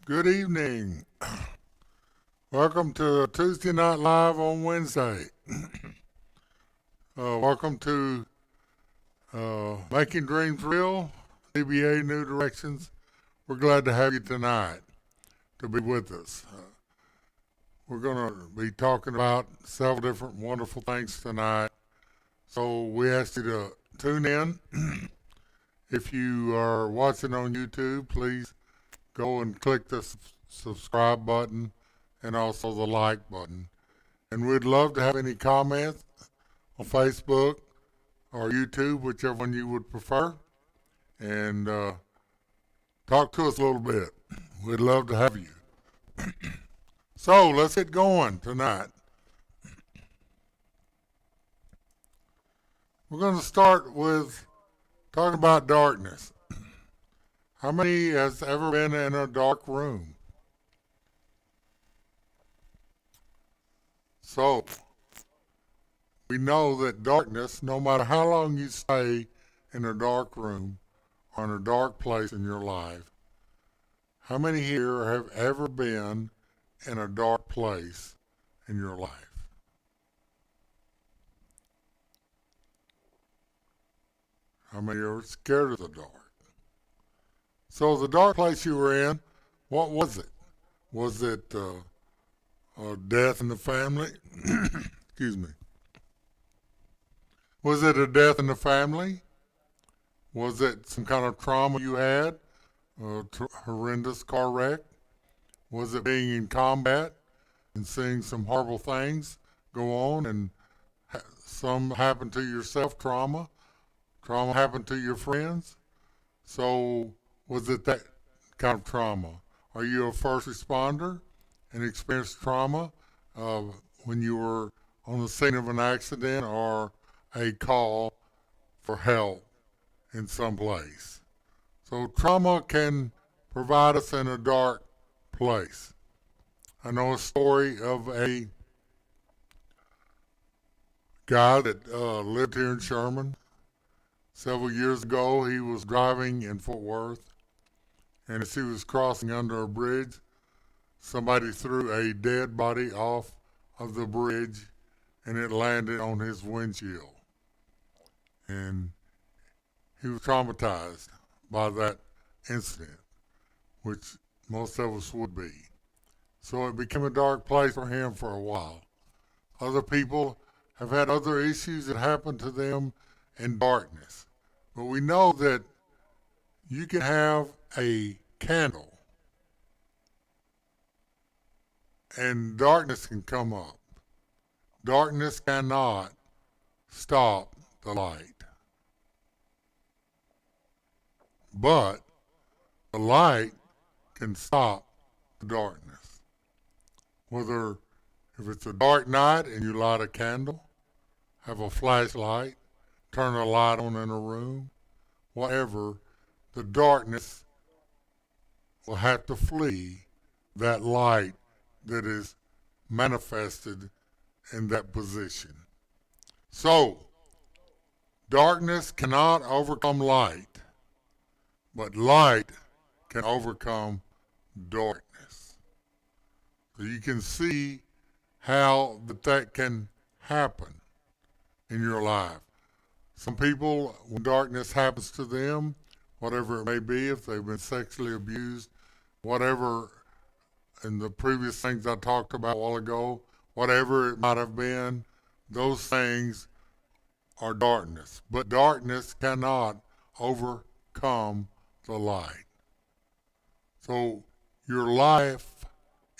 Good evening. Welcome to Tuesday Night Live on Wednesday. Welcome to Making Dreams Real, CBA New Directions. We're glad to have you tonight to be with us. We're going to be talking about several different wonderful things tonight. So we ask you to tune in. If you are watching on YouTube, please go and click the subscribe button and also the like button. And we'd love to have any comments on Facebook or YouTube, whichever one you would prefer, and talk to us a little bit. We'd love to have you. So let's get going tonight. We're going to start with talking about darkness. How many has ever been in a dark room? So, we know that darkness, no matter how long you stay in a dark room or in a dark place in your life, how many here have ever been in a dark place in your life? How many are scared of the dark? So the dark place you were in, what was it? Was it a death in the family? Excuse me. Was it a death in the family? Was it some kind of trauma you had? A horrendous car wreck? Was it being in combat and seeing some horrible things go on and some happened to yourself, trauma? Trauma happened to your friends? So was it that kind of trauma? Are you a first responder and experienced trauma when you were on the scene of an accident or a call for help in some place? So trauma can provide us in a dark place. I know a story of a guy that lived here in Sherman. Several years ago, he was driving in Fort Worth, and as he was crossing under a bridge, somebody threw a dead body off of the bridge, and it landed on his windshield. And he was traumatized by that incident, which most of us would be. So it became a dark place for him for a while. Other people have had other issues that happened to them in darkness. But we know that you can have a candle and darkness can come up. Darkness cannot stop the light. But the light can stop the darkness. Whether if it's a dark night and you light a candle, have a flashlight, turn a light on in a room, whatever, the darkness will have to flee that light that is manifested in that position. So, darkness cannot overcome light, but light can overcome darkness. So you can see how that can happen in your life. Some people, when darkness happens to them, whatever it may be, if they've been sexually abused, whatever in the previous things I talked about a while ago, whatever it might have been, those things are darkness. But darkness cannot overcome the light. So your life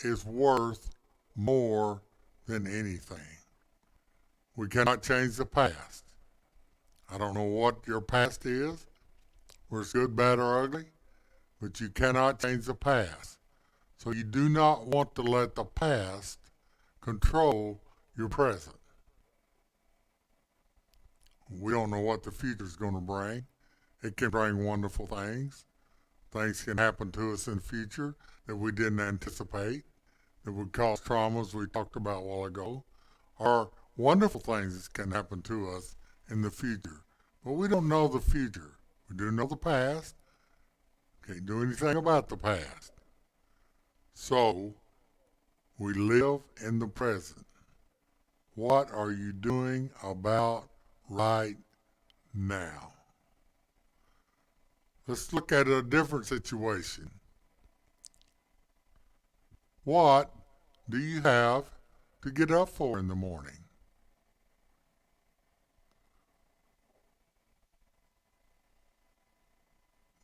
is worth more than anything. We cannot change the past. I don't know what your past is, whether it's good, bad, or ugly, but you cannot change the past. So you do not want to let the past control your present. We don't know what the future is going to bring. It can bring wonderful things. Things can happen to us in the future that we didn't anticipate, that would cause traumas we talked about a while ago, or wonderful things that can happen to us in the future. But we don't know the future. We do know the past. Can't do anything about the past. So, we live in the present. What are you doing about right now? Let's look at a different situation. What do you have to get up for in the morning?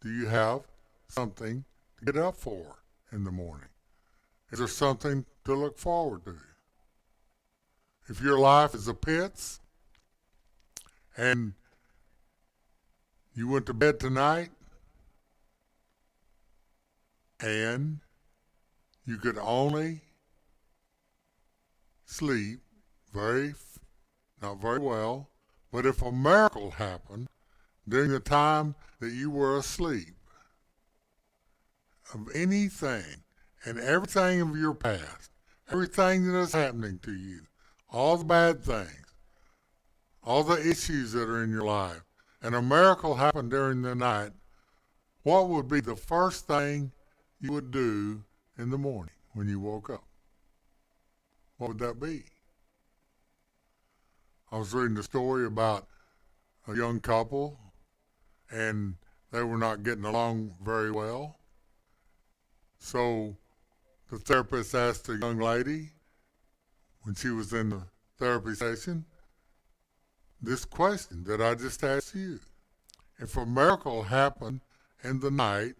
Do you have something to get up for in the morning? Is there something to look forward to? If your life is a pits and you went to bed tonight and you could only sleep not very well, but if a miracle happened during the time that you were asleep, of anything and everything of your past, everything that is happening to you, all the bad things, all the issues that are in your life, and a miracle happened during the night, what would be the first thing you would do in the morning when you woke up? What would that be? I was reading a story about a young couple, and they were not getting along very well. So the therapist asked the young lady, when she was in the therapy session, this question that I just asked you. If a miracle happened in the night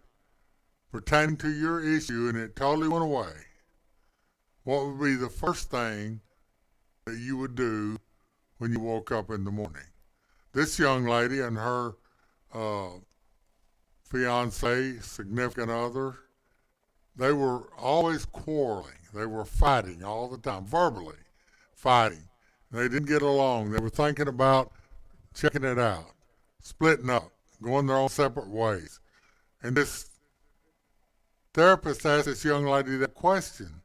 pertaining to your issue and it totally went away, what would be the first thing that you would do when you woke up in the morning? This young lady and her fiance, significant other, they were always quarreling. They were fighting all the time, verbally fighting. They didn't get along. They were thinking about checking it out, splitting up, going their own separate ways. And this therapist asked this young lady that question.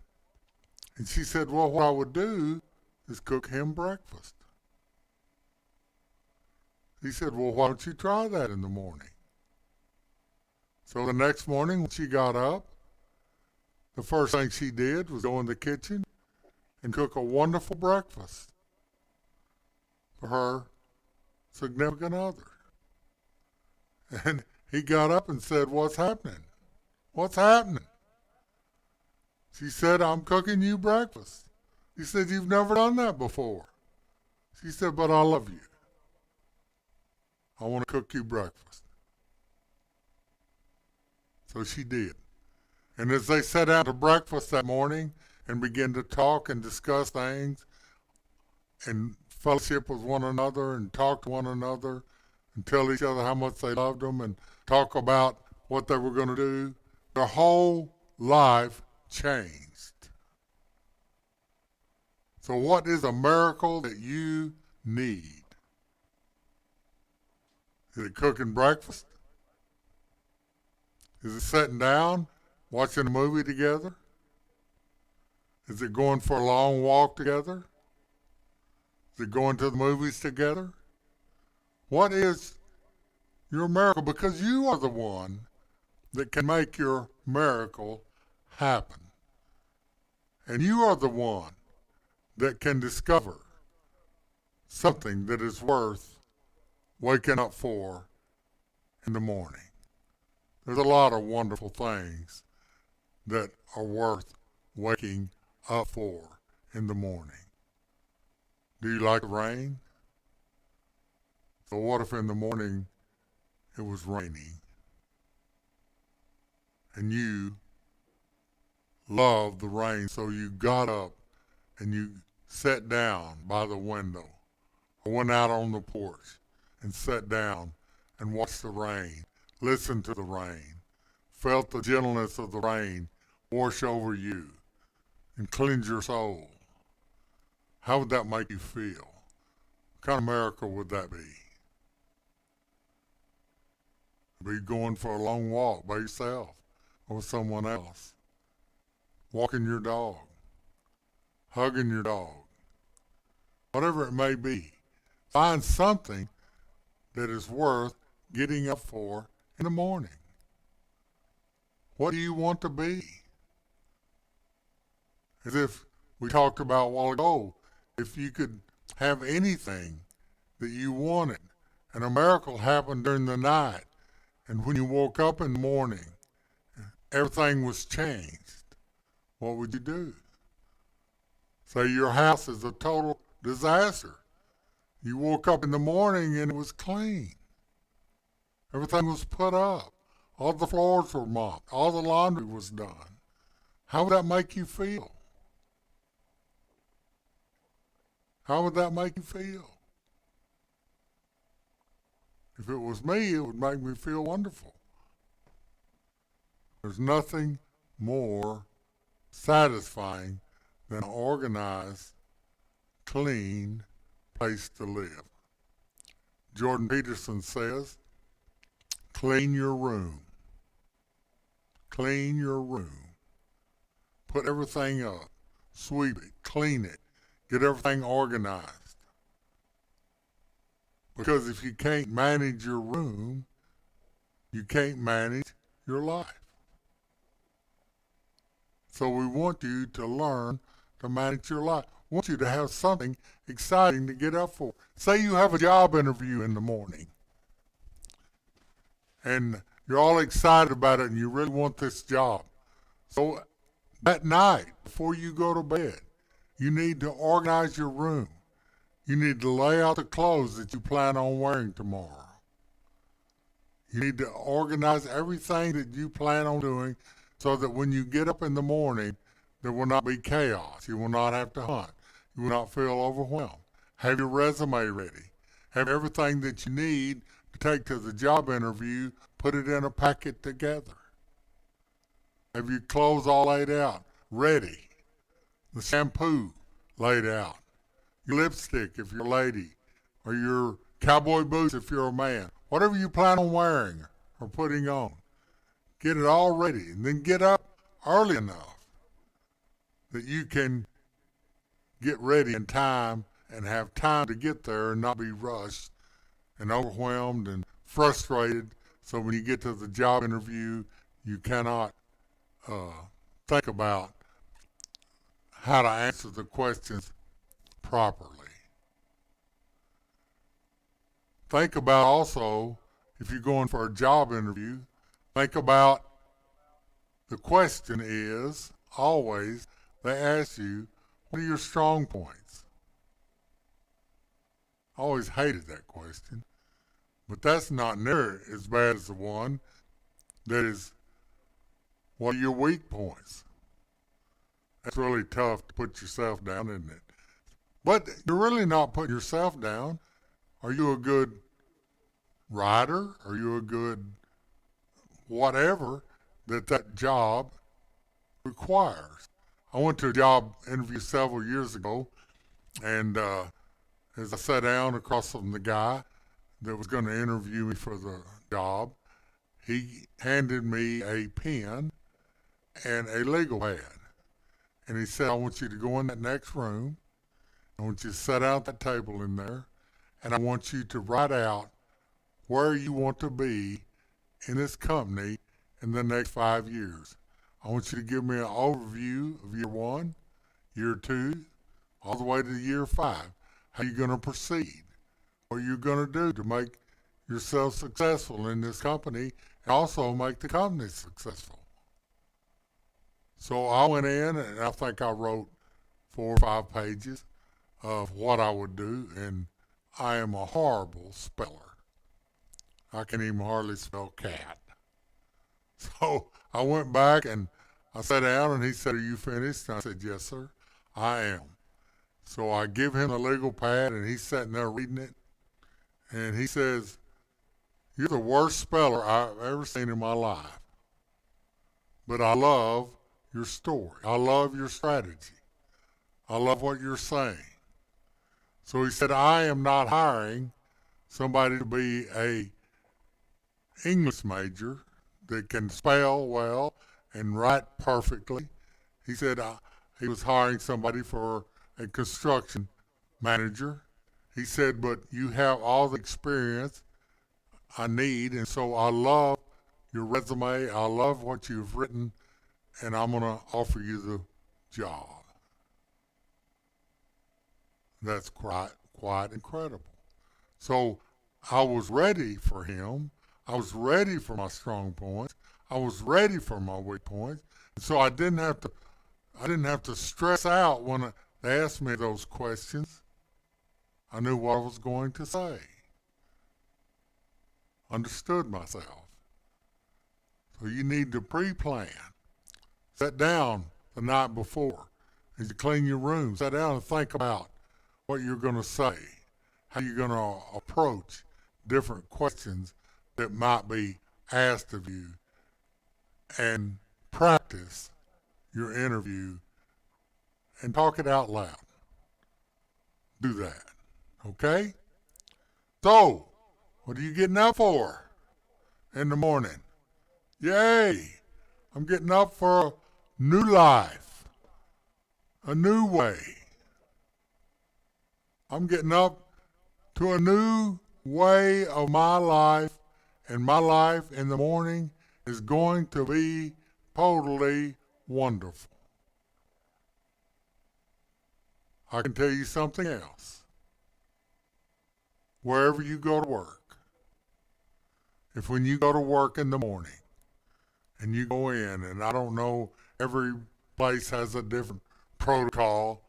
And she said, well, what I would do is cook him breakfast. He said, well, why don't you try that in the morning? So the next morning when she got up, the first thing she did was go in the kitchen and cook a wonderful breakfast for her significant other. And he got up and said, what's happening? What's happening? She said, I'm cooking you breakfast. He said, you've never done that before. She said, but I love you. I want to cook you breakfast. So she did. And as they sat down to breakfast that morning and began to talk and discuss things and fellowship with one another and talk to one another and tell each other how much they loved them and talk about what they were going to do, their whole life changed. So what is a miracle that you need? Is it cooking breakfast? Is it sitting down, watching a movie together? Is it going for a long walk together? Is it going to the movies together? What is your miracle? Because you are the one that can make your miracle happen. And you are the one that can discover something that is worth waking up for in the morning. There's a lot of wonderful things that are worth waking up for in the morning. Do you like rain? So what if in the morning it was raining and you loved the rain, so you got up and you sat down by the window or went out on the porch and sat down and watched the rain, listened to the rain, felt the gentleness of the rain wash over you and cleanse your soul? How would that make you feel? What kind of miracle would that be? Be going for a long walk by yourself or with someone else, walking your dog, hugging your dog, whatever it may be. Find something that is worth getting up for in the morning. What do you want to be? As if we talked about a while ago, if you could have anything that you wanted, and a miracle happened during the night, and when you woke up in the morning, everything was changed, what would you do? Say your house is a total disaster. You woke up in the morning and it was clean. Everything was put up. All the floors were mopped. All the laundry was done. How would that make you feel? How would that make you feel? If it was me, it would make me feel wonderful. There's nothing more satisfying than an organized, clean place to live. Jordan Peterson says, clean your room. Clean your room. Put everything up. Sweep it. Clean it. Get everything organized. Because if you can't manage your room, you can't manage your life. So we want you to learn to manage your life. We want you to have something exciting to get up for. Say you have a job interview in the morning, and you're all excited about it and you really want this job. So that night, before you go to bed, you need to organize your room. You need to lay out the clothes that you plan on wearing tomorrow. You need to organize everything that you plan on doing so that when you get up in the morning, there will not be chaos. You will not have to hunt. You will not feel overwhelmed. Have your resume ready. Have everything that you need to take to the job interview, put it in a packet together. Have your clothes all laid out, ready. The shampoo laid out. Your lipstick if you're a lady, or your cowboy boots if you're a man. Whatever you plan on wearing or putting on, get it all ready. And then get up early enough that you can get ready in time and have time to get there and not be rushed and overwhelmed and frustrated. So when you get to the job interview, you cannot think about how to answer the questions properly. Think about also, if you're going for a job interview, think about the question is always, they ask you, what are your strong points? I always hated that question, but that's not near as bad as the one that is, what are your weak points? That's really tough to put yourself down, isn't it? But you're really not putting yourself down. Are you a good writer? Are you a good whatever that job requires? I went to a job interview several years ago, and as I sat down across from the guy that was going to interview me for the job, he handed me a pen and a legal pad. And he said, I want you to go in that next room. I want you to sit down at that table in there, and I want you to write out where you want to be in this company in the next 5 years. I want you to give me an overview of year 1, year 2, all the way to year 5. How you going to proceed? What are you going to do to make yourself successful in this company and also make the company successful? So I went in and I think I wrote 4 or 5 pages of what I would do, and I am a horrible speller. I can even hardly spell cat. So I went back and I sat down and he said, are you finished? And I said, yes, sir, I am. So I give him a legal pad and he's sitting there reading it. And he says, you're the worst speller I've ever seen in my life. But I love your story. I love your strategy. I love what you're saying. So he said, I am not hiring somebody to be a English major that can spell well and write perfectly. He said he was hiring somebody for a construction manager. He said, but you have all the experience I need, and so I love your resume. I love what you've written, and I'm going to offer you the job. That's quite incredible. So I was ready for him. I was ready for my strong points. I was ready for my weak points. So I didn't have to stress out when they asked me those questions. I knew what I was going to say. Understood myself. So you need to pre-plan. Sit down the night before as you clean your room. Sit down and think about what you're going to say, how you're going to approach different questions that might be asked of you, and practice your interview and talk it out loud. Do that. Okay? So, what are you getting up for in the morning? Yay! I'm getting up for a new life, a new way. I'm getting up to a new way of my life, and my life in the morning is going to be totally wonderful. I can tell you something else. Wherever you go to work, if when you go to work in the morning and you go in, and I don't know, every place has a different protocol,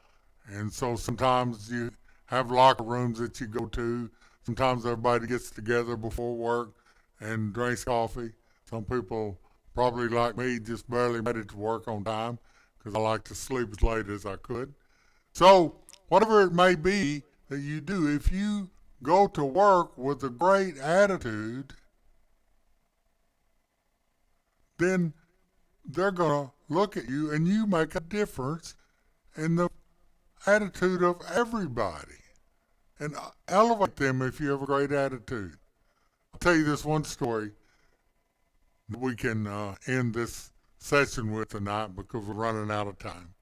and so sometimes you have locker rooms that you go to. Sometimes everybody gets together before work and drinks coffee. Some people, probably like me, just barely made it to work on time because I like to sleep as late as I could. So, whatever it may be that you do, if you go to work with a great attitude, then they're going to look at you and you make a difference in the attitude of everybody and elevate them if you have a great attitude. I'll tell you this one story that we can end this session with tonight because we're running out of time.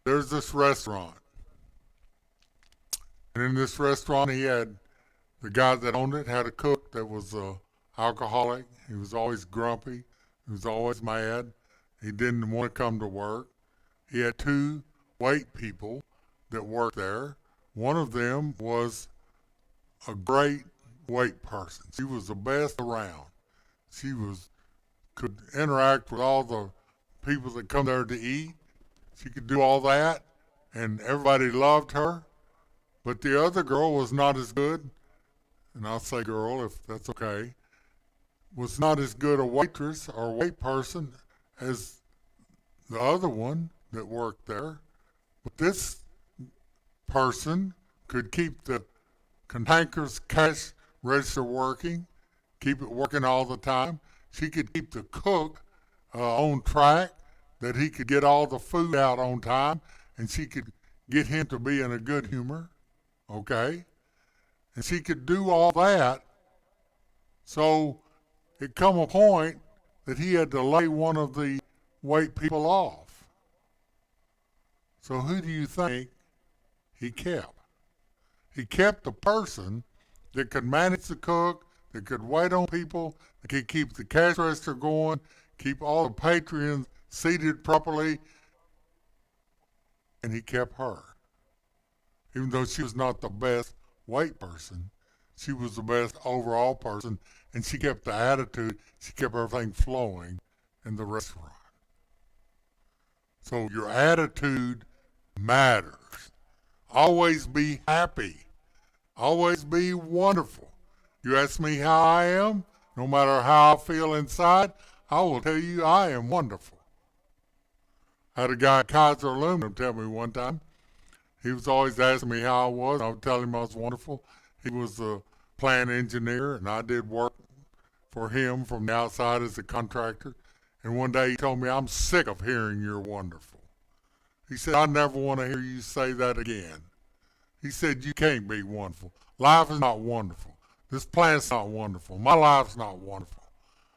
There's this restaurant. And in this restaurant, the guy that owned it had a cook that was alcoholic. He was always grumpy. He was always mad. He didn't want to come to work. He had two wait people that worked there. One of them was a great wait person. She was the best around. She could interact with all the people that come there to eat. She could do all that, and everybody loved her. But the other girl was not as good, and I'll say girl if that's okay, was not as good a waitress or wait person as the other one that worked there. But this person could keep the cantankerous cash register working, keep it working all the time. She could keep the cook on track, that he could get all the food out on time, and she could get him to be in a good humor, okay? And she could do all that. So it come a point that he had to lay one of the wait people off. So who do you think he kept? He kept the person that could manage the cook, that could wait on people, that could keep the cash register going, keep all the patrons seated properly, and he kept her. Even though she was not the best wait person, she was the best overall person, and she kept the attitude, she kept everything flowing in the restaurant. So your attitude matters. Always be happy. Always be wonderful. You ask me how I am, no matter how I feel inside, I will tell you I am wonderful. I had a guy at Kaiser Aluminum tell me one time, he was always asking me how I was. I would tell him I was wonderful. He was a plant engineer, and I did work for him from the outside as a contractor. And one day he told me, I'm sick of hearing you're wonderful. He said, I never want to hear you say that again. He said, you can't be wonderful. Life is not wonderful. This plant's not wonderful. My life's not wonderful.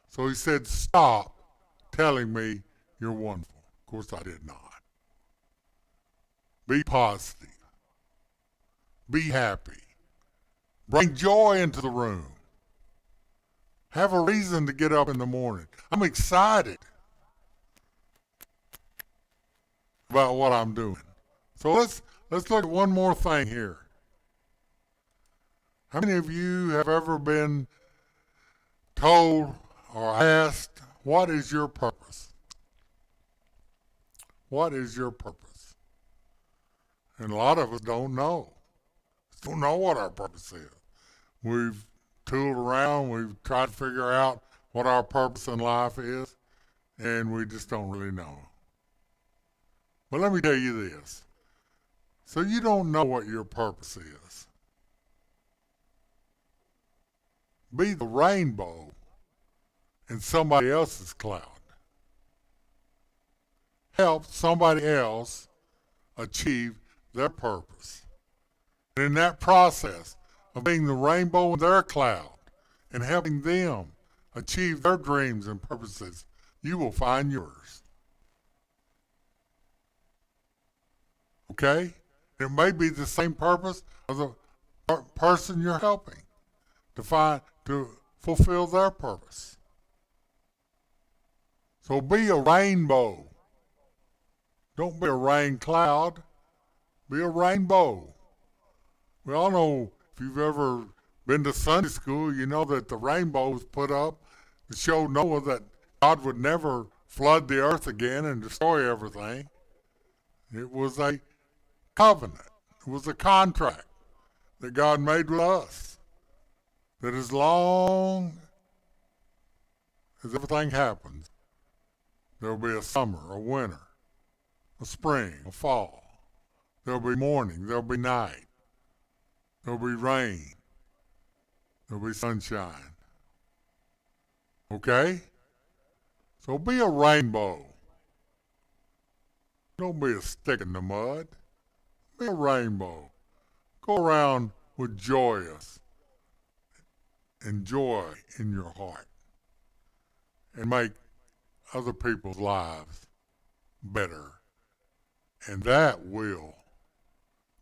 So he said, stop telling me you're wonderful. Of course, I did not. Be positive. Be happy. Bring joy into the room. Have a reason to get up in the morning. I'm excited about what I'm doing. So let's look at one more thing here. How many of you have ever been told or asked, what is your purpose? What is your purpose? And a lot of us don't know. Don't know what our purpose is. We've tooled around, we've tried to figure out what our purpose in life is, and we just don't really know. But let me tell you this. So you don't know what your purpose is. Be the rainbow in somebody else's cloud. Help somebody else achieve their purpose. And in that process of being the rainbow in their cloud and helping them achieve their dreams and purposes, you will find yours. Okay? It may be the same purpose of the person you're helping to fulfill their purpose. So be a rainbow. Don't be a rain cloud. Be a rainbow. We all know, if you've ever been to Sunday school, you know that the rainbow was put up to show Noah that God would never flood the earth again and destroy everything. It was a covenant. It was a contract that God made with us. That as long as everything happens, there will be a summer, a winter, a spring, a fall. There will be morning, there will be night. There will be rain. There will be sunshine. Okay? So be a rainbow. Don't be a stick in the mud. Be a rainbow. Go around with joyous and joy in your heart and make other people's lives better. And that will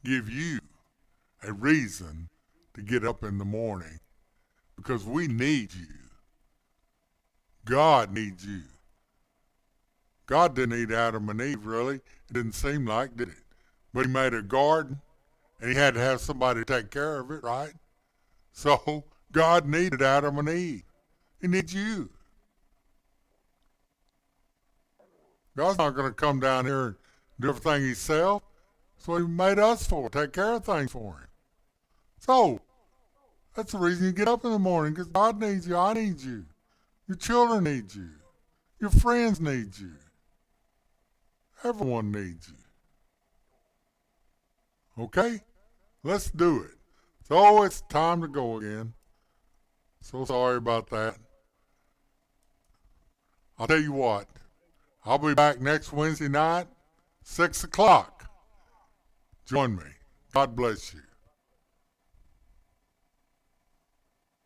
give you a reason to get up in the morning, because we need you. God needs you. God didn't need Adam and Eve, really. It didn't seem like, did it? But he made a garden, and he had to have somebody take care of it, right? So God needed Adam and Eve. He needs you. God's not going to come down here and do everything himself. That's what he made us for, take care of things for him. So, that's the reason you get up in the morning, because God needs you, I need you. Your children need you. Your friends need you. Everyone needs you. Okay? Let's do it. So it's time to go again. So sorry about that. I'll tell you what. I'll be back next Wednesday night, 6 o'clock. Join me. God bless you.